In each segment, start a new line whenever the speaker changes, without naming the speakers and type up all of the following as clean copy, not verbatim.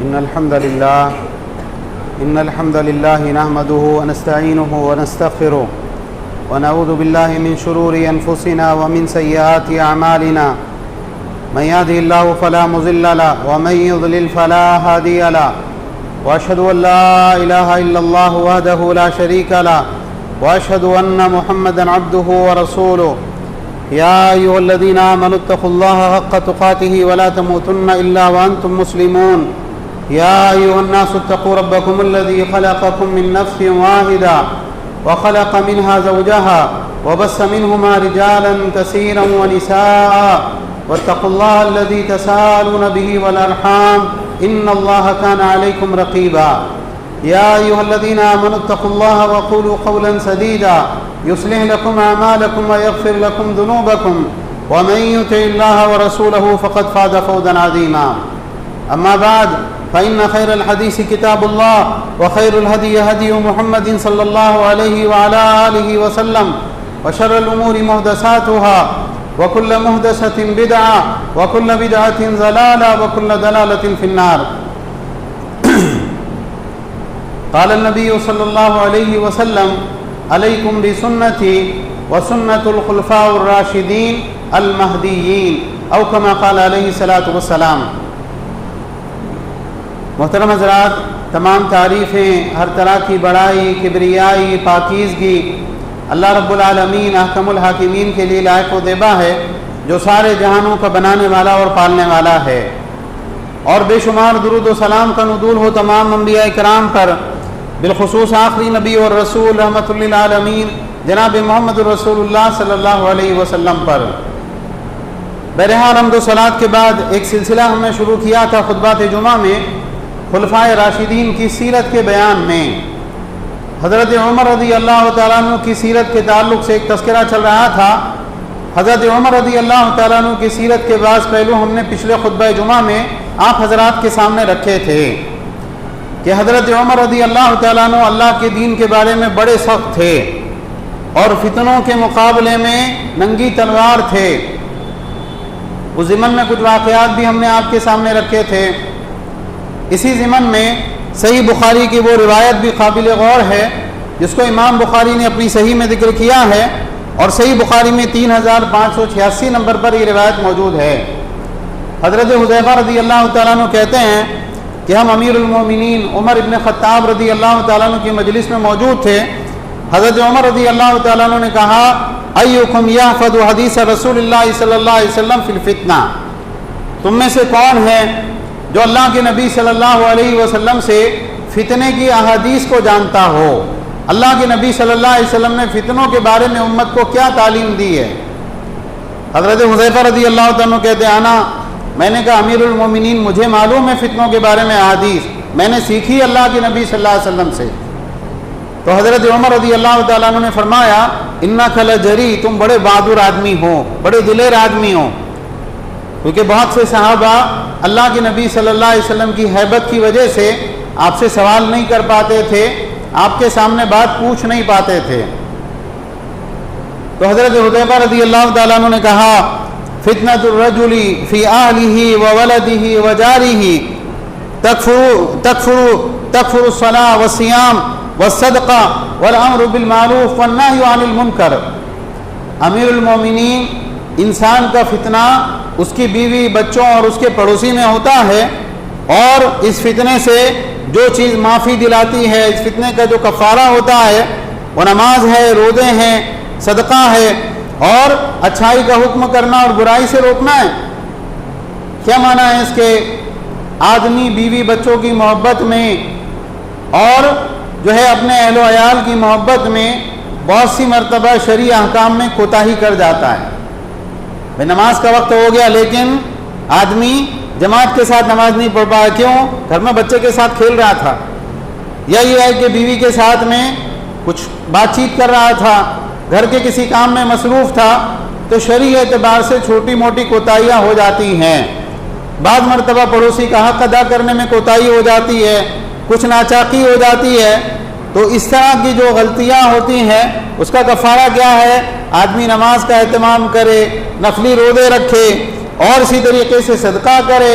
إن الحمد لله نحمده ونستعينه ونستغفره ونعوذ بالله من شرور أنفسنا ومن سيئات أعمالنا من يهده الله فلا مضل له ومن يضلل فلا هادي له وأشهد أن لا إله إلا الله وحده لا شريك له وأشهد أن محمدا عبده ورسوله يا أيها الذين آمنوا اتقوا الله حق تقاته ولا تموتن إلا وأنتم مسلمون يا أيها الناس اتقوا ربكم الذي خلقكم من نفس واحدة وخلق منها زوجها وبث منهما رجالا كثيرا ونساء واتقوا الله الذي تساءلون به والأرحام إن الله كان عليكم رقيبا يا أيها الذين آمنوا اتقوا الله وقولوا قولا سديدا يصلح لكم أعمالكم ويغفر لكم ذنوبكم ومن يطع الله ورسوله فقد فاز فوزا عظيما أما بعد فإن خير الحديث كتاب الله وخير الهدي هدي محمد صلى الله عليه وعلى آله وسلم وشر الأمور محدثاتها وكل محدثة بدعة وكل بدعة ضلالة وكل ضلالة في النار قال النبي صلى الله عليه وسلم عليكم بسنتي وسنة الخلفاء الراشدين المهديين أو كما قال عليه الصلاة والسلام۔ محترم حضرات، تمام تعریفیں، ہر طرح کی بڑائی، کبریائی، پاکیزگی اللہ رب العالمین احکم الحاکمین کے لیے لائق و دیبا ہے، جو سارے جہانوں کا بنانے والا اور پالنے والا ہے، اور بے شمار درود و سلام کا نزول ہو تمام انبیاء کرام پر، بالخصوص آخری نبی اور رسول رحمۃ للعالمین جناب محمد رسول اللہ صلی اللہ علیہ وسلم پر۔ بہرحال حمد و صلوات کے بعد ایک سلسلہ ہم نے شروع کیا تھا خطبات جمعہ میں خلفائے راشدین کی سیرت کے بیان میں۔ حضرت عمر رضی اللہ تعالیٰ عنہ کی سیرت کے تعلق سے ایک تذکرہ چل رہا تھا۔ حضرت عمر رضی اللہ تعالیٰ عنہ کی سیرت کے بعض پہلو ہم نے پچھلے خطبہ جمعہ میں آپ حضرات کے سامنے رکھے تھے کہ حضرت عمر رضی اللہ تعالیٰ عنہ اللہ کے دین کے بارے میں بڑے سخت تھے اور فتنوں کے مقابلے میں ننگی تلوار تھے۔ اس ضمن میں کچھ واقعات بھی ہم نے آپ کے سامنے رکھے تھے۔ اسی ضمن میں صحیح بخاری کی وہ روایت بھی قابل غور ہے جس کو امام بخاری نے اپنی صحیح میں ذکر کیا ہے، اور صحیح بخاری میں 3586 نمبر پر یہ روایت موجود ہے۔ حضرت حذیفہ رضی اللہ تعالیٰ عنہ کہتے ہیں کہ ہم امیر المومنین عمر ابن خطاب رضی اللہ تعالیٰ عنہ کی مجلس میں موجود تھے۔ حضرت عمر رضی اللہ تعالیٰ عنہ نے کہا، ایکم یحفظ حدیث رسول اللہ صلی اللہ علیہ وسلم فی الفتنہ، تم میں سے کون ہے جو اللہ کے نبی صلی اللہ علیہ وسلم سے فتنے کی احادیث کو جانتا ہو؟ اللہ کے نبی صلی اللہ علیہ وسلم نے فتنوں کے بارے میں امت کو کیا تعلیم دی ہے؟ حضرت حذیفہ رضی اللہ عنہ کہتے ہیں، میں نے کہا امیر المومنین مجھے معلوم ہے فتنوں کے بارے میں احادیث، میں نے سیکھی اللہ کے نبی صلی اللہ علیہ وسلم سے۔ تو حضرت عمر رضی اللہ تعالیٰ عنہ نے فرمایا، انک لجری، تم بڑے بہادر آدمی ہو، بڑے دلیر آدمی ہو، کیونکہ بہت سے صحابہ اللہ کے نبی صلی اللہ علیہ وسلم کی ہیبت کی وجہ سے آپ سے سوال نہیں کر پاتے تھے، آپ کے سامنے بات پوچھ نہیں پاتے تھے۔ تو حضرت حذیفہ رضی اللہ تعالیٰ عنہ نے کہا، فتنۃ الرجل فی اہلہ وولدہ وجارہ تکفر الصلاۃ والصیام والصدقہ والامر بالمعروف والنہی عن المنکر۔ امیر المومنین، انسان کا فتنہ اس کی بیوی، بچوں اور اس کے پڑوسی میں ہوتا ہے، اور اس فتنے سے جو چیز معافی دلاتی ہے، اس فتنے کا جو کفارہ ہوتا ہے وہ نماز ہے، روزے ہیں، صدقہ ہے، اور اچھائی کا حکم کرنا اور برائی سے روکنا ہے۔ کیا معنی ہے اس کے؟ آدمی بیوی بچوں کی محبت میں اور جو ہے اپنے اہل و عیال کی محبت میں بہت سی مرتبہ شرعی احکام میں کوتاہی کر جاتا ہے۔ نماز کا وقت ہو گیا لیکن آدمی جماعت کے ساتھ نماز نہیں پڑھ پایا، کیوں؟ گھر میں بچے کے ساتھ کھیل رہا تھا، یا یہ ہے کہ بیوی کے ساتھ میں کچھ بات چیت کر رہا تھا، گھر کے کسی کام میں مصروف تھا، تو شرعی اعتبار سے چھوٹی موٹی کوتاہیاں ہو جاتی ہیں۔ بعض مرتبہ پڑوسی کا حق ادا کرنے میں کوتاہی ہو جاتی ہے، کچھ ناچاقی ہو جاتی ہے۔ تو اس طرح کی جو غلطیاں ہوتی ہیں اس کا کفارہ کیا ہے؟ آدمی نماز کا اہتمام کرے، نفلی روزے رکھے، اور اسی طریقے سے صدقہ کرے،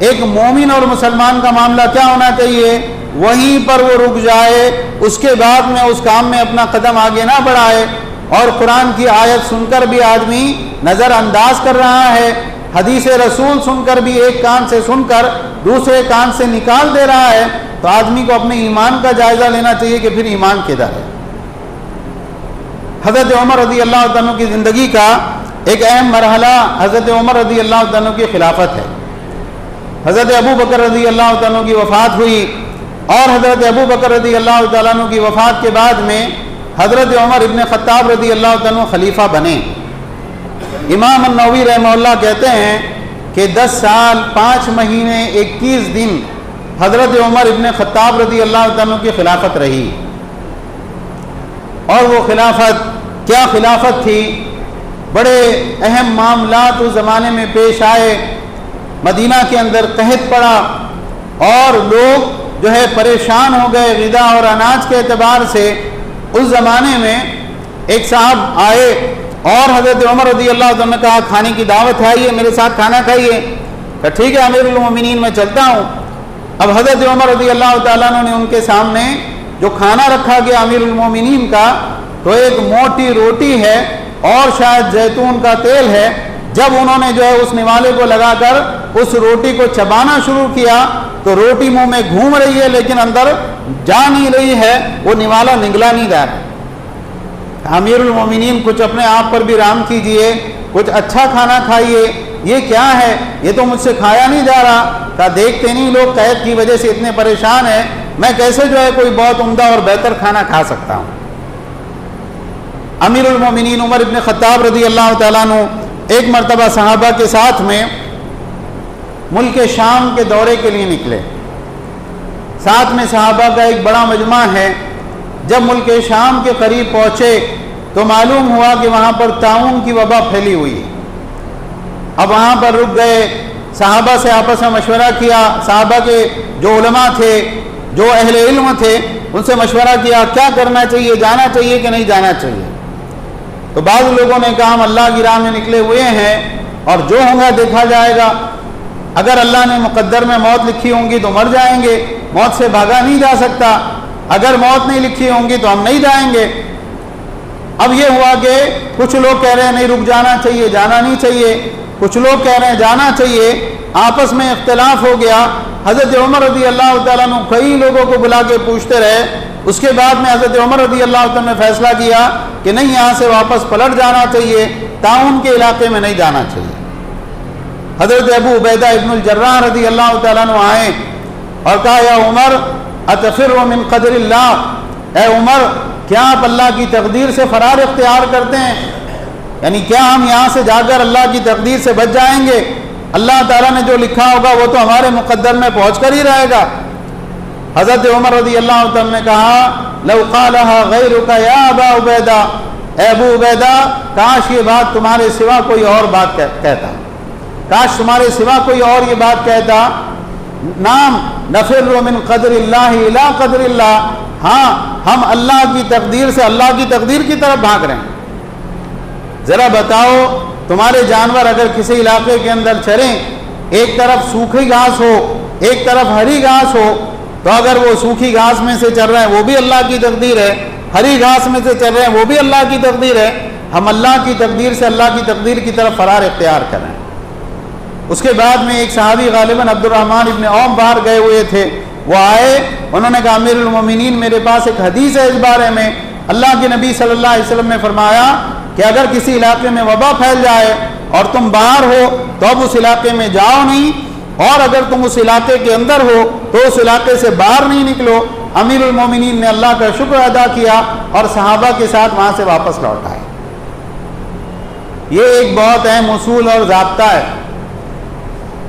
ایک مومن اور مسلمان کا معاملہ کیا ہونا چاہیے؟ وہیں پر وہ رک جائے، اس کے بعد میں اس کام میں اپنا قدم آگے نہ بڑھائے۔ اور قرآن کی آیت سن کر بھی آدمی نظر انداز کر رہا ہے، حدیث رسول سن کر بھی ایک کان سے سن کر دوسرے کان سے نکال دے رہا ہے، تو آدمی کو اپنے ایمان کا جائزہ لینا چاہیے کہ پھر ایمان کدھر ہے۔ حضرت عمر رضی اللہ عنہ کی زندگی کا ایک اہم مرحلہ حضرت عمر رضی اللہ عنہ کی خلافت ہے۔ حضرت ابو بکر رضی اللہ عنہ کی وفات ہوئی، اور حضرت ابو بکر رضی اللہ عنہ کی وفات کے بعد میں حضرت عمر ابن خطاب رضی اللہ عنہ خلیفہ بنے۔ امام النووی رحمہ اللہ کہتے ہیں کہ 10 سال 5 مہینے 21 دن حضرت عمر ابن خطاب رضی اللہ عنہ کی خلافت رہی۔ اور وہ خلافت کیا خلافت تھی؟ بڑے اہم معاملات اس زمانے میں پیش آئے، مدینہ کے اندر قحط پڑا اور لوگ جو ہے پریشان ہو گئے غذا اور اناج کے اعتبار سے۔ اس زمانے میں ایک صاحب آئے اور حضرت عمر رضی اللہ عنہ نے کہا کھانے کی دعوت ہے، آئیے میرے ساتھ کھانا کھائیے۔ کہا ٹھیک ہے امیر المومنین میں چلتا ہوں۔ اب حضرت عمر رضی اللہ تعالیٰ عنہ نے ان کے سامنے جو کھانا رکھا گیا امیر المومنین کا، تو ایک موٹی روٹی ہے اور شاید زیتون کا تیل ہے۔ جب انہوں نے جو ہے اس نوالے کو لگا کر اس روٹی کو چبانا شروع کیا تو روٹی منہ میں گھوم رہی ہے لیکن اندر جا نہیں رہی ہے، وہ نوالا نگلا نہیں جا رہا۔ امیر المومنین کچھ اپنے آپ پر بھی رحم کیجئے، کچھ اچھا کھانا کھائیے، یہ کیا ہے؟ یہ تو مجھ سے کھایا نہیں جا رہا۔ کہا دیکھتے نہیں لوگ قحط کی وجہ سے اتنے پریشان ہیں، میں کیسے جو ہے کوئی بہت عمدہ اور بہتر کھانا کھا سکتا ہوں۔ امیر المومنین عمر ابن خطاب رضی اللہ تعالیٰ عنہ ایک مرتبہ صحابہ کے ساتھ میں ملک شام کے دورے کے لیے نکلے۔ ساتھ میں صحابہ کا ایک بڑا مجمع ہے۔ جب ملک شام کے قریب پہنچے تو معلوم ہوا کہ وہاں پر طاعون کی وبا پھیلی ہوئی ہے۔ اب وہاں پر رک گئے، صحابہ سے آپس میں مشورہ کیا، صحابہ کے جو علماء تھے، جو اہل علم تھے، ان سے مشورہ کیا کیا کرنا چاہیے، جانا چاہیے کہ نہیں جانا چاہیے۔ تو بعض لوگوں نے کہا ہم اللہ کی راہ میں نکلے ہوئے ہیں اور جو ہوگا دیکھا جائے گا، اگر اللہ نے مقدر میں موت لکھی ہوں گی تو مر جائیں گے، موت سے بھاگا نہیں جا سکتا، اگر موت نہیں لکھی ہوں گی تو ہم نہیں جائیں گے۔ اب یہ ہوا کہ کچھ لوگ کہہ رہے ہیں نہیں رک جانا چاہیے، جانا نہیں چاہیے، کچھ لوگ کہہ رہے ہیں جانا چاہیے، آپس میں اختلاف ہو گیا۔ حضرت عمر رضی اللہ تعالیٰ عنہ کئی لوگوں کو بلا کے پوچھتے رہے، اس کے بعد میں حضرت عمر رضی اللہ تعالیٰ نے فیصلہ کیا کہ نہیں یہاں سے واپس پلٹ جانا چاہیے، طاعون کے علاقے میں نہیں جانا چاہیے۔ حضرت ابو عبیدہ ابن الجراح رضی اللہ تعالیٰ عنہ آئے اور کہا یا عمر اتفر من قدر اللہ، اے عمر کیا آپ اللہ کی تقدیر سے فرار اختیار کرتے ہیں؟ یعنی کیا ہم یہاں سے جا کر اللہ کی تقدیر سے بچ جائیں گے؟ اللہ تعالیٰ نے جو لکھا ہوگا وہ تو ہمارے مقدر میں پہنچ کر ہی رہے گا۔ حضرت عمر رضی اللہ تعالیٰ نے کہا لو قالها غیرک یا ابا عبیدہ، اے ابو عبیدہ کاش یہ بات تمہارے سوا کوئی اور بات کہتا، کاش تمہارے سوا کوئی اور یہ بات کہتا۔ نام نفر من قدر اللہ الی قدر اللہ، ہاں ہم اللہ کی تقدیر سے اللہ کی تقدیر کی طرف بھاگ رہے ہیں۔ ذرا بتاؤ تمہارے جانور اگر کسی علاقے کے اندر چریں، ایک طرف سوکھی گھاس ہو ایک طرف ہری گھاس ہو، تو اگر وہ سوکھی گھاس میں سے چل رہے ہیں وہ بھی اللہ کی تقدیر ہے، ہری گھاس میں سے چل رہے ہیں وہ بھی اللہ کی تقدیر ہے۔ ہم اللہ کی تقدیر سے اللہ کی تقدیر کی طرف فرار اختیار کریں۔ اس کے بعد میں ایک صحابی غالباً عبد الرحمن ابن عوف باہر گئے ہوئے تھے، وہ آئے، انہوں نے کہا امیر المومنین میرے پاس ایک حدیث ہے اس بارے میں، اللہ کے نبی صلی اللہ علیہ وسلم نے فرمایا کہ اگر کسی علاقے میں وبا پھیل جائے اور تم باہر ہو تو اب اس علاقے میں جاؤ نہیں، اور اگر تم اس علاقے کے اندر ہو تو اس علاقے سے باہر نہیں نکلو۔ امیر المومنین نے اللہ کا شکر ادا کیا اور صحابہ کے ساتھ وہاں سے واپس لوٹ آئے۔ یہ ایک بہت اہم اصول اور ضابطہ ہے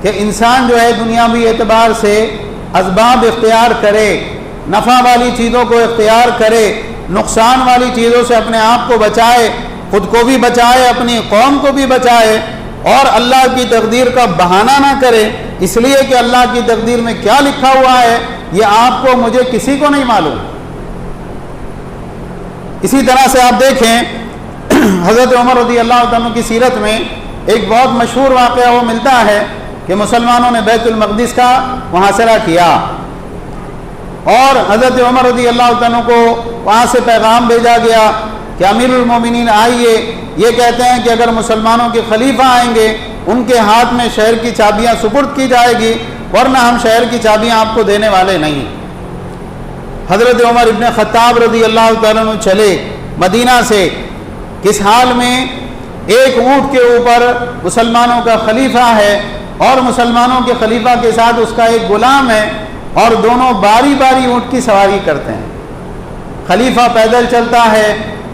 کہ انسان جو ہے دنیاوی اعتبار سے اسباب اختیار کرے، نفع والی چیزوں کو اختیار کرے، نقصان والی چیزوں سے اپنے آپ کو بچائے، خود کو بھی بچائے، اپنی قوم کو بھی بچائے، اور اللہ کی تقدیر کا بہانہ نہ کرے، اس لیے کہ اللہ کی تقدیر میں کیا لکھا ہوا ہے یہ آپ کو مجھے کسی کو نہیں معلوم۔ اسی طرح سے آپ دیکھیں حضرت عمر رضی اللہ عنہ کی سیرت میں ایک بہت مشہور واقعہ وہ ملتا ہے کہ مسلمانوں نے بیت المقدس کا محاصرہ کیا، اور حضرت عمر رضی اللہ عنہ کو وہاں سے پیغام بھیجا گیا کہ امیر المومنین آئیے، یہ کہتے ہیں کہ اگر مسلمانوں کے خلیفہ آئیں گے ان کے ہاتھ میں شہر کی چابیاں سپرد کی جائے گی، ورنہ ہم شہر کی چابیاں آپ کو دینے والے نہیں۔ حضرت عمر ابن خطاب رضی اللہ تعالیٰ عنہ چلے مدینہ سے، کس حال میں؟ ایک اونٹ کے اوپر مسلمانوں کا خلیفہ ہے اور مسلمانوں کے خلیفہ کے ساتھ اس کا ایک غلام ہے، اور دونوں باری باری اونٹ کی سواری کرتے ہیں۔ خلیفہ پیدل چلتا ہے،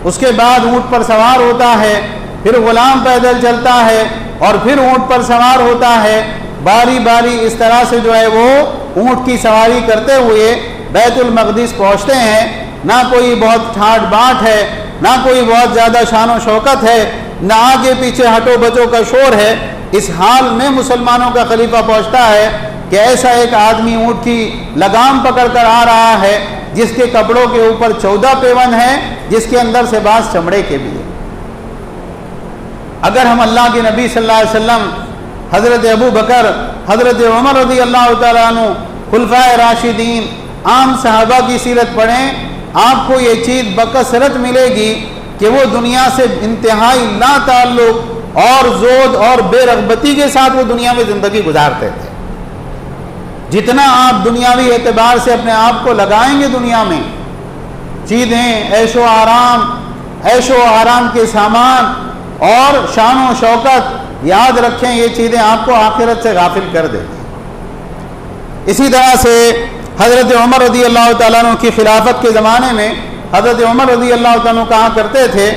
اس کے بعد اونٹ پر سوار ہوتا ہے، پھر غلام پیدل چلتا ہے اور پھر اونٹ پر سوار ہوتا ہے، باری باری اس طرح سے جو ہے وہ اونٹ کی سواری کرتے ہوئے بیت المقدس پہنچتے ہیں۔ نہ کوئی بہت ٹھاٹ باٹ ہے، نہ کوئی بہت زیادہ شان و شوکت ہے، نہ آگے پیچھے ہٹو بچو کا شور ہے۔ اس حال میں مسلمانوں کا خلیفہ پہنچتا ہے کہ ایسا ایک آدمی اونٹ کی لگام پکڑ کر آ رہا ہے جس کے کپڑوں کے اوپر 14 پیون ہیں، جس کے اندر سے بعض چمڑے کے بھی ہیں۔ اگر ہم اللہ کے نبی صلی اللہ علیہ وسلم، حضرت ابو بکر، حضرت عمر رضی اللہ تعالیٰ عنہ، خلفائے راشدین، عام صحابہ کی سیرت پڑھیں، آپ کو یہ چیز بکثرت ملے گی کہ وہ دنیا سے انتہائی لا تعلق اور زود اور بے رغبتی کے ساتھ وہ دنیا میں زندگی گزارتے تھے۔ جتنا آپ دنیاوی اعتبار سے اپنے آپ کو لگائیں گے دنیا میں، چیزیں، عیش و آرام کے سامان اور شان و شوکت، یاد رکھیں یہ چیزیں آپ کو آخرت سے غافل کر دیں گی۔ اسی طرح سے حضرت عمر رضی اللہ تعالیٰ عنہ کی خلافت کے زمانے میں حضرت عمر رضی اللہ تعالیٰ عنہ کہا کرتے تھے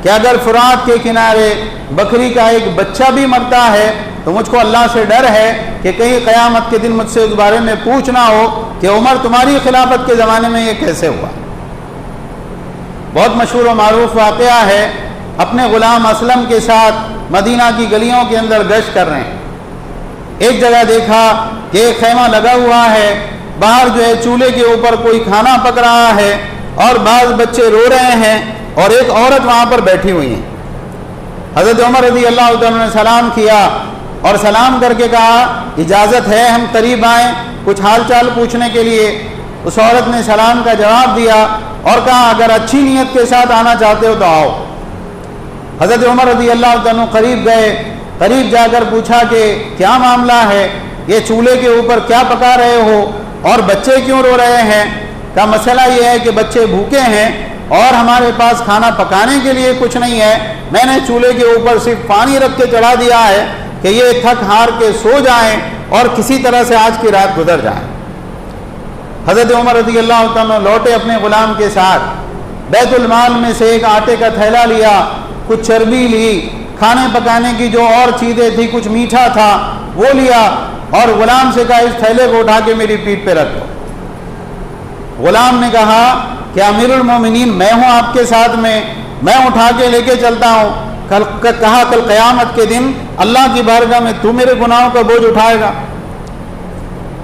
کہ اگر فرات کے کنارے بکری کا ایک بچہ بھی مرتا ہے تو مجھ کو اللہ سے ڈر ہے کہ کہیں قیامت کے دن مجھ سے اس بارے میں پوچھنا ہو کہ عمر تمہاری خلافت کے زمانے میں یہ کیسے ہوا۔ بہت مشہور و معروف واقعہ ہے، اپنے غلام اسلم کے ساتھ مدینہ کی گلیوں کے اندر گشت کر رہے ہیں۔ ایک جگہ دیکھا کہ ایک خیمہ لگا ہوا ہے، باہر جو ہے چولہے کے اوپر کوئی کھانا پک رہا ہے اور بعض بچے رو رہے ہیں اور ایک عورت وہاں پر بیٹھی ہوئی ہے۔ حضرت عمر رضی اللہ عنہ نے سلام کیا اور سلام کر کے کہا اجازت ہے ہم قریب آئیں کچھ حال چال پوچھنے کے لیے۔ اس عورت نے سلام کا جواب دیا اور کہا اگر اچھی نیت کے ساتھ آنا چاہتے ہو تو آؤ۔ حضرت عمر رضی اللہ عنہ قریب گئے، قریب جا کر پوچھا کہ کیا معاملہ ہے، یہ چولہے کے اوپر کیا پکا رہے ہو اور بچے کیوں رو رہے ہیں؟ کا مسئلہ یہ ہے کہ بچے بھوکے ہیں اور ہمارے پاس کھانا پکانے کے لیے کچھ نہیں ہے، میں نے چولہے کے اوپر صرف پانی رکھ کے چڑھا دیا ہے کہ یہ تھک ہار کے سو جائیں اور کسی طرح سے آج کی رات گزر جائیں۔ حضرت عمر رضی اللہ عنہ لوٹے اپنے غلام کے ساتھ، بیت المال میں سے ایک آٹے کا تھیلا لیا، کچھ چربی لی، کھانے پکانے کی جو اور چیزیں تھی، کچھ میٹھا تھا وہ لیا اور غلام سے کہا اس تھیلے کو اٹھا کے میری پیٹھ پہ رکھ دو۔ غلام نے کہا کہ امیر المومنین میں ہوں آپ کے ساتھ میں اٹھا کے لے کے چلتا ہوں۔ کہا کل قیامت کے دن اللہ کی بارگاہ میں تو میرے گناہوں کا بوجھ اٹھائے گا۔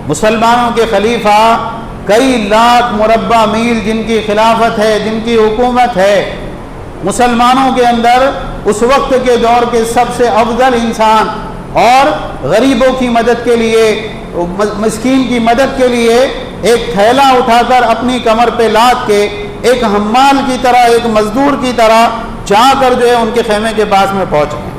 مسلمانوں کے خلیفہ کئی لاکھ مربع میل جن کی خلافت ہے، جن کی حکومت ہے، مسلمانوں کے اندر اس وقت کے دور کے سب سے افضل انسان اور غریبوں کی مدد کے لیے، مسکین کی مدد کے لیے ایک تھیلا اٹھا کر اپنی کمر پہ لاد کے ایک حمال کی طرح، ایک مزدور کی طرح جا کر جو ہے ان کے خیمے کے پاس میں پہنچ گئے۔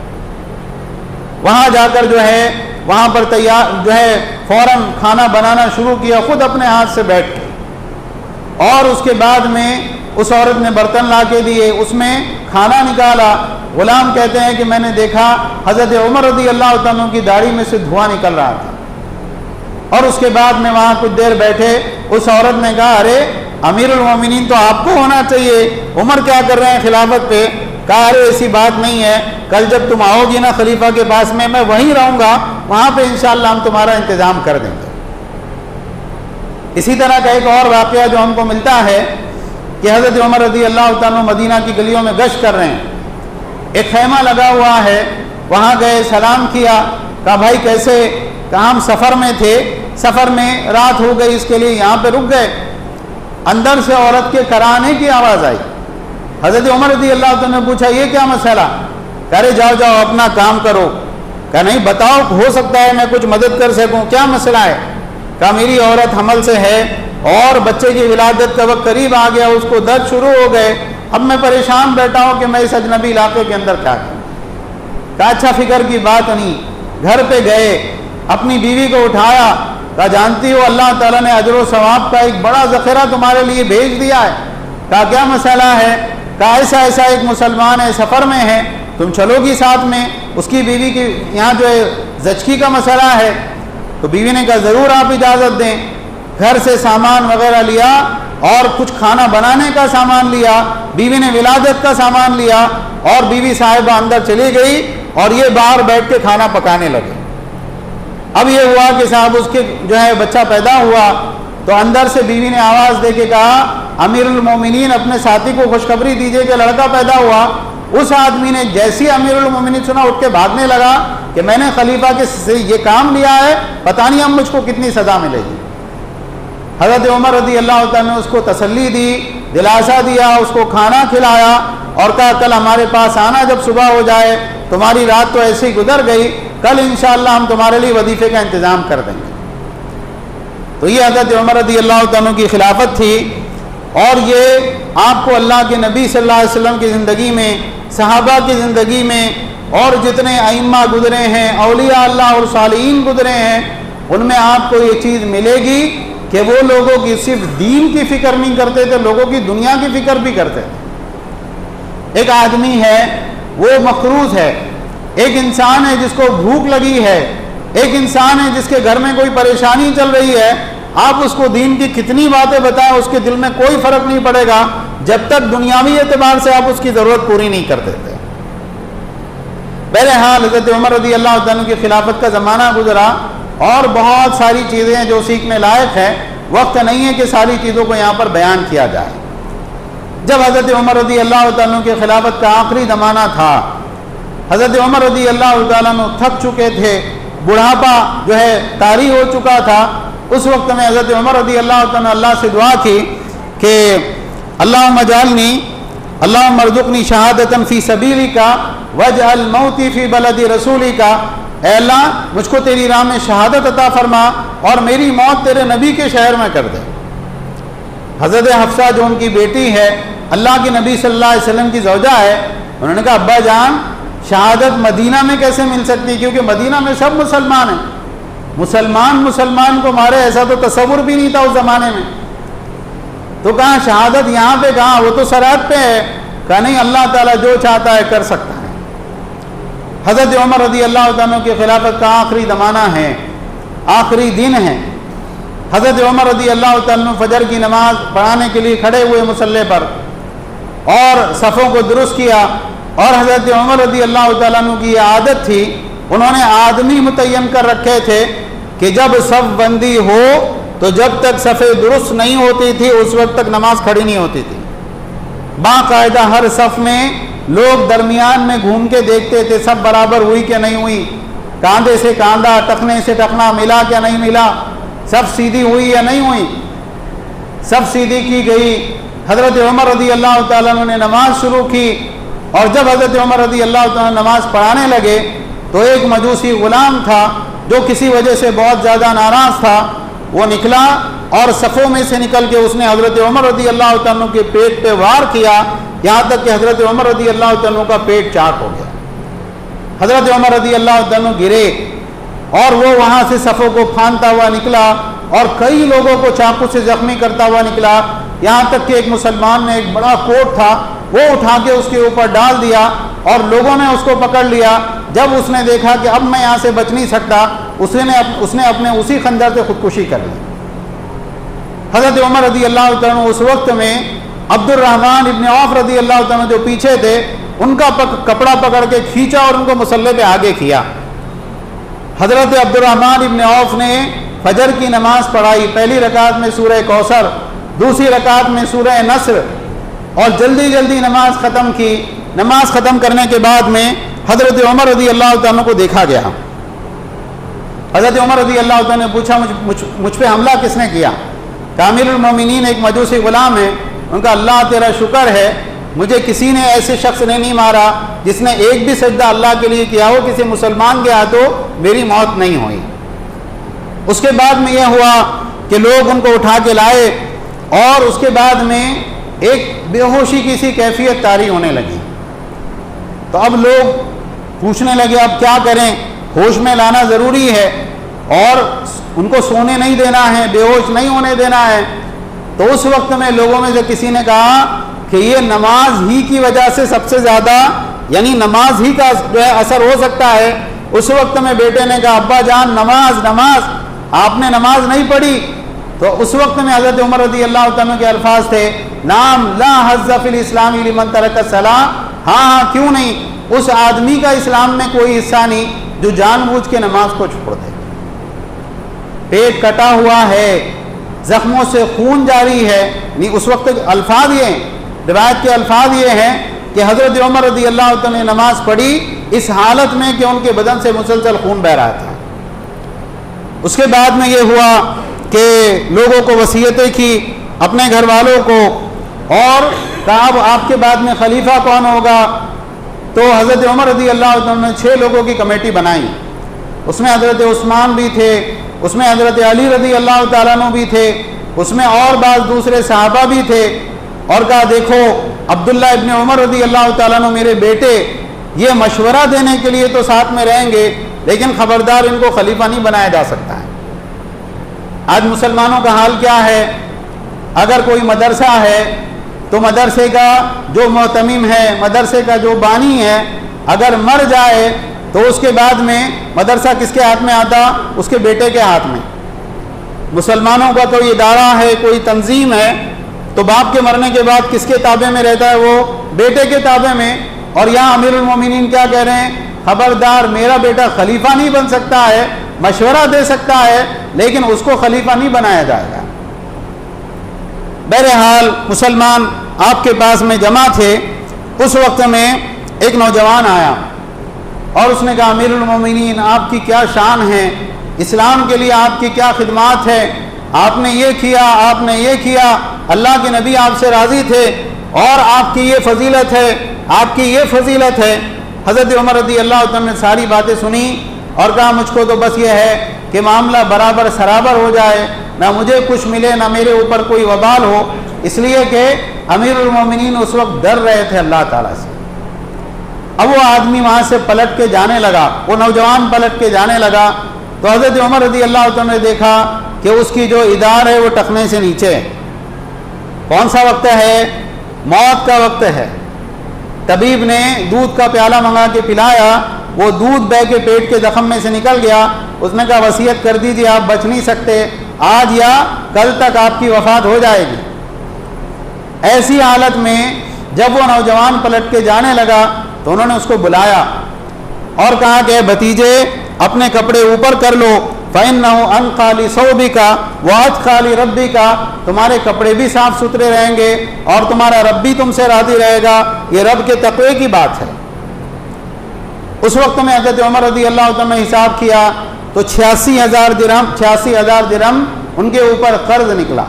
وہاں جا کر جو ہے وہاں پر تیار جو ہے فوراً کھانا بنانا شروع کیا خود اپنے ہاتھ سے بیٹھ کے، اور اس کے بعد میں اس عورت نے برتن لا کے دیے، اس میں کھانا نکالا۔ غلام کہتے ہیں کہ میں نے دیکھا حضرت عمر رضی اللہ عنہ کی داڑھی میں سے دھواں نکل رہا تھا، اور اس کے بعد میں وہاں کچھ دیر بیٹھے، اس عورت نے کہا ارے امیر المومنین تو آپ کو ہونا چاہیے، عمر کیا کر رہے ہیں خلافت پہ؟ کہا ارے ایسی بات نہیں ہے، کل جب تم آؤ گی نا خلیفہ کے پاس میں وہیں رہوں گا، وہاں پہ انشاءاللہ ہم تمہارا انتظام کر دیں گے۔ اسی طرح کا ایک اور واقعہ جو ہم کو ملتا ہے کہ حضرت عمر رضی اللہ عنہ مدینہ کی گلیوں میں گشت کر رہے ہیں، ایک خیمہ لگا ہوا ہے، وہاں گئے، سلام کیا، کہا بھائی کیسے؟ کہا ہم سفر میں تھے، سفر میں رات ہو گئی اس کے لیے یہاں پہ رک گئے۔ اندر سے عورت کے کرانے کی آواز آئی۔ حضرت عمر رضی اللہ عنہ نے پوچھا یہ کیا مسئلہ؟ کہہ رہے جاؤ جاؤ اپنا کام کرو۔ کہا نہیں بتاؤ، ہو سکتا ہے میں کچھ مدد کر سکوں، کیا مسئلہ ہے؟ کہا میری عورت حمل سے ہے اور بچے کی ولادت کا وقت قریب آ گیا، اس کو درد شروع ہو گئے، اب میں پریشان بیٹھا ہوں کہ میں اس اجنبی علاقے کے اندر کیا کروں۔ کہا اچھا فکر کی بات نہیں، گھر پہ گئے، اپنی بیوی کو اٹھایا، کہا جانتی ہو اللہ تعالیٰ نے اجر و ثواب کا ایک بڑا ذخیرہ تمہارے لیے بھیج دیا ہے۔ کہا کیا مسئلہ ہے؟ کہا ایسا ایک مسلمان ہے، سفر میں ہے، تم چلو گی ساتھ میں، اس کی بیوی کی یہاں جو ہے زچگی کا مسئلہ ہے۔ تو بیوی نے کہا ضرور آپ اجازت دیں۔ گھر سے سامان وغیرہ لیا اور کچھ کھانا بنانے کا سامان لیا، بیوی نے ولادت کا سامان لیا اور بیوی صاحبہ اندر چلی گئی اور یہ باہر بیٹھ کے کھانا پکانے لگے۔ اب یہ ہوا کہ صاحب اس کے جو ہے بچہ پیدا ہوا تو اندر سے بیوی نے آواز دے کے کہا امیر المومنین اپنے ساتھی کو خوشخبری دیجئے کہ لڑکا پیدا ہوا۔ اس آدمی نے جیسی امیر المومنین سنا اٹھ کے بھاگنے لگا کہ میں نے خلیفہ کے سے یہ کام لیا ہے، پتہ نہیں اب مجھ کو کتنی سزا ملے گی۔ حضرت عمر رضی اللہ تعالیٰ نے اس کو تسلی دی، دلاسا دیا، اس کو کھانا کھلایا اور کہا کل ہمارے پاس آنا جب صبح ہو جائے، تمہاری رات تو ایسے ہی گزر گئی، کل انشاءاللہ ہم تمہارے لیے وظیفے کا انتظام کر دیں گے۔ تو یہ حضرت عمر رضی اللہ تعالیٰ کی خلافت تھی، اور یہ آپ کو اللہ کے نبی صلی اللہ علیہ وسلم کی زندگی میں، صحابہ کی زندگی میں، اور جتنے ائمہ گزرے ہیں، اولیاء اللہ اور صالحین گزرے ہیں، ان میں آپ کو یہ چیز ملے گی کہ وہ لوگوں کی صرف دین کی فکر نہیں کرتے تھے، لوگوں کی دنیا کی فکر بھی کرتے تھے۔ ایک آدمی ہے وہ مقروض ہے، ایک انسان ہے جس کو بھوک لگی ہے، ایک انسان ہے جس کے گھر میں کوئی پریشانی چل رہی ہے، آپ اس کو دین کی کتنی باتیں بتائیں اس کے دل میں کوئی فرق نہیں پڑے گا جب تک دنیاوی اعتبار سے آپ اس کی ضرورت پوری نہیں کر دیتے۔ بہرحال حضرت عمر رضی اللہ عنہ کی خلافت کا زمانہ گزرا اور بہت ساری چیزیں ہیں جو سیکھنے لائق ہے، وقت نہیں ہے کہ ساری چیزوں کو یہاں پر بیان کیا جائے۔ جب حضرت عمر رضی اللہ عنہ کی خلافت کا آخری زمانہ تھا، حضرت عمر رضی اللہ عنہ تھک چکے تھے، بڑھاپا جو ہے طاری ہو چکا تھا، اس وقت میں حضرت عمر رضی اللہ عنہ اللہ سے دعا کی کہ اللہم اجعلنی، اللہم ارزقنی شہادتاً فی سبیلک واجعل موتی فی بلد رسولک، اے اللہ مجھ کو تیری راہ میں شہادت عطا فرما اور میری موت تیرے نبی کے شہر میں کر دے۔ حضرت حفصہ جو ان کی بیٹی ہے، اللہ کے نبی صلی اللہ علیہ وسلم کی زوجہ ہے، انہوں نے کہا ابا جان شہادت مدینہ میں کیسے مل سکتی، کیونکہ مدینہ میں سب مسلمان ہیں، مسلمان کو مارے ایسا تو تصور بھی نہیں تھا اس زمانے میں۔ تو کہا شہادت یہاں پہ کہاں، وہ تو سرحد پہ ہے۔ کہا نہیں، اللہ تعالیٰ جو چاہتا ہے کر سکتا ہے۔ حضرت عمر رضی اللہ عنہ کی خلافت کا آخری زمانہ ہے، آخری دن ہے۔ حضرت عمر رضی اللہ عنہ فجر کی نماز پڑھانے کے لیے کھڑے ہوئے مصلی پر اور صفوں کو درست کیا، اور حضرت عمر رضی اللہ عنہ کی یہ عادت تھی، انہوں نے آدمی متعین کر رکھے تھے کہ جب صف بندی ہو تو جب تک صفیں درست نہیں ہوتی تھی اس وقت تک نماز کھڑی نہیں ہوتی تھی۔ باقاعدہ ہر صف میں لوگ درمیان میں گھوم کے دیکھتے تھے سب برابر ہوئی کہ نہیں ہوئی، کاندھے سے کاندھا، ٹخنے سے ٹخنا ملا کیا نہیں ملا، سب سیدھی ہوئی یا نہیں ہوئی۔ سب سیدھی کی گئی، حضرت عمر رضی اللہ تعالیٰ عنہ نے نماز شروع کی، اور جب حضرت عمر رضی اللہ تعالیٰ نماز پڑھانے لگے تو ایک مجوسی غلام تھا جو کسی وجہ سے بہت زیادہ ناراض تھا، وہ نکلا اور صفوں میں سے نکل کے اس نے حضرت عمر رضی اللہ عنہ کے پیٹ پہ وار کیا، یہاں تک کہ حضرت عمر رضی اللہ عنہ کا پیٹ چاک ہو گیا۔ حضرت عمر رضی اللہ عنہ گرے اور وہ وہاں سے صفوں کو پھاندتا ہوا نکلا اور کئی لوگوں کو چاقو سے زخمی کرتا ہوا نکلا، یہاں تک کہ ایک مسلمان نے ایک بڑا کوٹ تھا وہ اٹھا کے اس کے اوپر ڈال دیا اور لوگوں نے اس کو پکڑ لیا۔ جب اس نے دیکھا کہ اب میں یہاں سے بچ نہیں سکتا، اس نے اپنے اسی خنجر سے خودکشی کر لی۔ حضرت عمر رضی اللہ عنہ اس وقت میں عبد الرحمن ابن عوف رضی اللہ عنہ جو پیچھے تھے ان کا کپڑا پکڑ کے کھینچا اور ان کو مصلی پہ آگے کیا۔ حضرت عبد الرحمن ابن عوف نے فجر کی نماز پڑھائی، پہلی رکعت میں سورہ کوثر، دوسری رکعت میں سورہ نصر، اور جلدی جلدی نماز ختم کی۔ نماز ختم کرنے کے بعد میں حضرت عمر رضی اللہ عنہ کو دیکھا گیا۔ حضرت عمر رضی اللہ عنہ نے پوچھا مجھ پہ حملہ کس نے کیا؟ امیر المومنین ایک مجوسی غلام ہے۔ ان کا اللہ تیرا شکر ہے مجھے کسی نے ایسے شخص نے نہیں مارا جس نے ایک بھی سجدہ اللہ کے لیے کیا ہو، کسی مسلمان کے ہاتھوں میری موت نہیں ہوئی۔ اس کے بعد میں یہ ہوا کہ لوگ ان کو اٹھا کے لائے اور اس کے بعد میں ایک بے ہوشی کی سی کیفیت طاری ہونے لگی۔ تو اب لوگ پوچھنے لگے اب کیا کریں، ہوش میں لانا ضروری ہے اور ان کو سونے نہیں دینا ہے، بے ہوش نہیں ہونے دینا ہے۔ تو اس وقت میں لوگوں میں سے کسی نے کہا کہ یہ نماز ہی کی وجہ سے سب سے زیادہ، یعنی نماز ہی کا جو ہے اثر ہو سکتا ہے۔ اس وقت میں بیٹے نے کہا ابا جان نماز نماز، آپ نے نماز نہیں پڑھی۔ تو اس وقت میں حضرت عمر رضی اللہ تعالیٰ کے الفاظ تھے نام لا حظ فی الاسلام لمن ترک الصلاۃ، ہاں کیوں نہیں، اس آدمی کا اسلام میں کوئی حصہ نہیں جو جان بوجھ کے نماز کو چھوڑ دے۔ پیٹ کٹا ہوا ہے، زخموں سے خون جاری ہے، نہیں اس وقت الفاظ یہ ہیں، روایت کے الفاظ یہ ہیں کہ حضرت عمر رضی اللہ تعالیٰ نے نماز پڑھی اس حالت میں کہ ان کے بدن سے مسلسل خون بہ رہا تھا۔ اس کے بعد میں یہ ہوا کہ لوگوں کو وصیتیں کی اپنے گھر والوں کو، اور کہا اب آپ کے بعد میں خلیفہ کون ہوگا؟ تو حضرت عمر رضی اللہ عنہ نے 6 لوگوں کی کمیٹی بنائی۔ اس میں حضرت عثمان بھی تھے، اس میں حضرت علی رضی اللہ تعالیٰ عنہ بھی تھے، اس میں اور بعض دوسرے صحابہ بھی تھے، اور کہا دیکھو عبداللہ ابن عمر رضی اللہ تعالیٰ عنہ میرے بیٹے یہ مشورہ دینے کے لیے تو ساتھ میں رہیں گے، لیکن خبردار ان کو خلیفہ نہیں بنایا جا سکتا ہے۔ آج مسلمانوں کا حال کیا ہے؟ اگر کوئی مدرسہ ہے تو مدرسے کا جو معتمم ہے، مدرسے کا جو بانی ہے، اگر مر جائے تو اس کے بعد میں مدرسہ کس کے ہاتھ میں آتا؟ اس کے بیٹے کے ہاتھ میں۔ مسلمانوں کا کوئی ادارہ ہے، کوئی تنظیم ہے، تو باپ کے مرنے کے بعد کس کے تابع میں رہتا ہے؟ وہ بیٹے کے تابع میں۔ اور یہاں امیر المومنین کیا کہہ رہے ہیں؟ خبردار میرا بیٹا خلیفہ نہیں بن سکتا ہے، مشورہ دے سکتا ہے لیکن اس کو خلیفہ نہیں بنایا جائے گا۔ بہرحال مسلمان آپ کے پاس میں جمع تھے، اس وقت میں ایک نوجوان آیا اور اس نے کہا امیر المومنین آپ کی کیا شان ہے، اسلام کے لیے آپ کی کیا خدمات ہے، آپ نے یہ کیا، آپ نے یہ کیا، اللہ کے نبی آپ سے راضی تھے اور آپ کی یہ فضیلت ہے، آپ کی یہ فضیلت ہے۔ حضرت عمر رضی اللہ عنہ نے ساری باتیں سنی اور کہا مجھ کو تو بس یہ ہے کہ معاملہ برابر سرابر ہو جائے، نہ مجھے کچھ ملے نہ میرے اوپر کوئی وبال ہو، اس لیے کہ امیر المومنین اس وقت ڈر رہے تھے اللہ تعالیٰ سے۔ اب وہ آدمی وہاں سے پلٹ کے جانے لگا، وہ نوجوان پلٹ کے جانے لگا تو حضرت عمر رضی اللہ عنہ نے دیکھا کہ اس کی جو ادار ہے وہ ٹخنے سے نیچے ہے۔ کون سا وقت ہے؟ موت کا وقت ہے۔ طبیب نے دودھ کا پیالہ منگا کے پلایا، وہ دودھ بہہ کے پیٹ کے زخم میں سے نکل گیا۔ اس نے کہا وصیت کر دیجئے آپ بچ نہیں سکتے، آج یا کل تک آپ کی وفات ہو جائے گی۔ ایسی حالت میں جب وہ نوجوان پلٹ کے جانے لگا تو انہوں نے اس کو بلایا اور کہا کہ بھتیجے اپنے کپڑے اوپر کر لو، فَإِنَّهُ أَنْقَى لِثَوْبِكَ وَأَتْقَى لِرَبِّكَ، تمہارے کپڑے بھی صاف ستھرے رہیں گے اور تمہارا رب بھی تم سے راضی رہے گا۔ یہ رب کے تقوی کی بات ہے۔ اس وقت میں حضرت عمر رضی اللہ عنہ نے حساب کیا تو 86,000 درہم ان کے اوپر قرض نکلا۔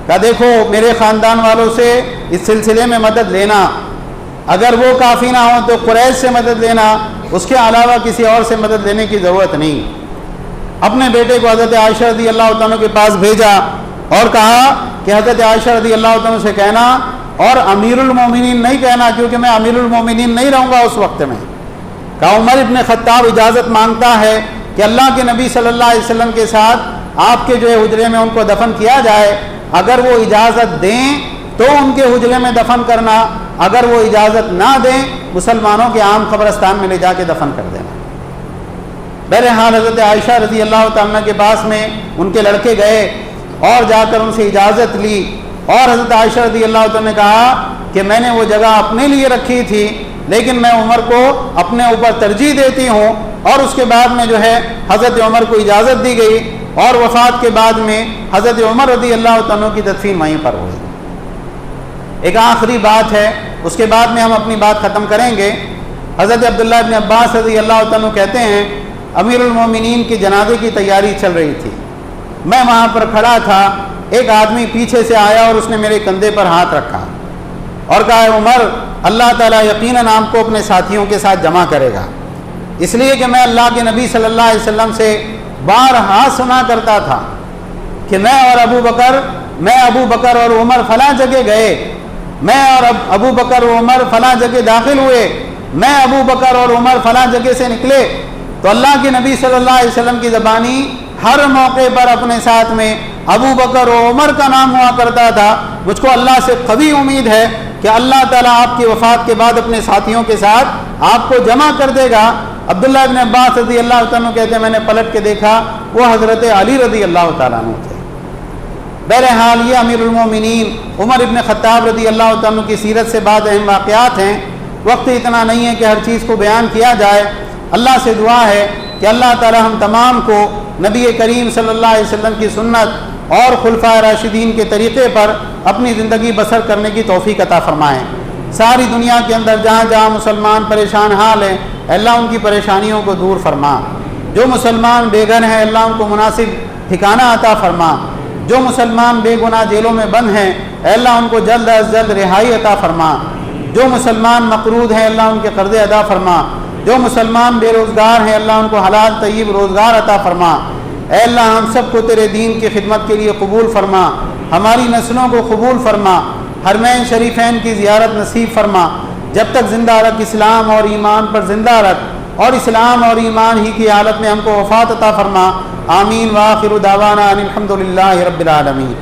کہا دیکھو میرے خاندان والوں سے اس سلسلے میں مدد لینا، اگر وہ کافی نہ ہو تو قریش سے مدد لینا، اس کے علاوہ کسی اور سے مدد لینے کی ضرورت نہیں۔ اپنے بیٹے کو حضرت عائشہ رضی اللہ عنہ کے پاس بھیجا اور کہا کہ حضرت عائشہ رضی اللہ عنہ سے کہنا اور امیر المومنین نہیں کہنا، کیونکہ میں امیر المومنین نہیں رہوں گا اس وقت میں۔ کہا عمر ابن خطاب اجازت مانگتا ہے کہ اللہ کے نبی صلی اللہ علیہ وسلم کے ساتھ آپ کے جو ہے حجرے میں ان کو دفن کیا جائے، اگر وہ اجازت دیں تو ان کے حجرے میں دفن کرنا، اگر وہ اجازت نہ دیں مسلمانوں کے عام قبرستان میں لے جا کے دفن کر دینا۔ بہرحال حضرت عائشہ رضی اللہ تعالیٰ کے پاس میں ان کے لڑکے گئے اور جا کر ان سے اجازت لی، اور حضرت عائشہ رضی اللہ تعالیٰ نے کہا کہ میں نے وہ جگہ اپنے لیے رکھی تھی لیکن میں عمر کو اپنے اوپر ترجیح دیتی ہوں، اور اس کے بعد میں جو ہے حضرت عمر کو اجازت دی گئی اور وفات کے بعد میں حضرت عمر رضی اللہ عنہ کی تدفین وہیں پر ہوئی۔ ایک آخری بات ہے، اس کے بعد میں ہم اپنی بات ختم کریں گے۔ حضرت عبداللہ ابن عباس رضی اللہ عنہ کہتے ہیں امیر المومنین کی جنازے کی تیاری چل رہی تھی، میں وہاں پر کھڑا تھا، ایک آدمی پیچھے سے آیا اور اس نے میرے کندھے پر ہاتھ رکھا اور کہا ہے عمر اللہ تعالیٰ یقیناً آپ کو اپنے ساتھیوں کے ساتھ جمع کرے گا، اس لیے کہ میں اللہ کے نبی صلی اللہ علیہ وسلم سے بارہا سنا کرتا تھا کہ میں ابو بکر اور عمر فلاں جگہ گئے، میں اور ابو بکر و عمر فلاں جگہ داخل ہوئے، میں ابو بکر اور عمر فلاں جگہ سے نکلے۔ تو اللہ کے نبی صلی اللہ علیہ وسلم کی زبانی ہر موقع پر اپنے ساتھ میں ابو بکر و عمر کا نام ہوا کرتا تھا۔ مجھ کو اللہ سے قوی امید ہے کہ اللہ تعالیٰ آپ کی وفات کے بعد اپنے ساتھیوں کے ساتھ آپ کو جمع کر دے گا۔ عبداللہ ابن عباس رضی اللہ تعالیٰ عنہ کہتے ہیں میں نے پلٹ کے دیکھا وہ حضرت علی رضی اللہ تعالیٰ عنہ تھے۔ بہرحال یہ امیر المومنین عمر ابن خطاب رضی اللہ تعالیٰ عنہ کی سیرت سے بعض اہم واقعات ہیں۔ وقت اتنا نہیں ہے کہ ہر چیز کو بیان کیا جائے۔ اللہ سے دعا ہے کہ اللہ تعالیٰ ہم تمام کو نبی کریم صلی اللہ علیہ وسلم کی سنت اور خلفائے راشدین کے طریقے پر اپنی زندگی بسر کرنے کی توفیق عطا فرمائیں۔ ساری دنیا کے اندر جہاں جہاں مسلمان پریشان حال ہیں اللہ ان کی پریشانیوں کو دور فرما۔ جو مسلمان بے گھر ہیں اللہ ان کو مناسب ٹھکانہ عطا فرما۔ جو مسلمان بے گناہ جیلوں میں بند ہیں اللہ ان کو جلد از جلد رہائی عطا فرما۔ جو مسلمان مقروض ہیں اللہ ان کے قرضے ادا فرما۔ جو مسلمان بے روزگار ہیں اللہ ان کو حلال طیب روزگار عطا فرما۔ اے اللہ ہم سب کو تیرے دین کی خدمت کے لیے قبول فرما، ہماری نسلوں کو قبول فرما، حرمین شریفین کی زیارت نصیب فرما۔ جب تک زندہ رکھ اسلام اور ایمان پر زندہ رکھ، اور اسلام اور ایمان ہی کی حالت میں ہم کو وفات عطا فرما۔ آمین وآخر دعوانا ان الحمد للہ رب العالمین۔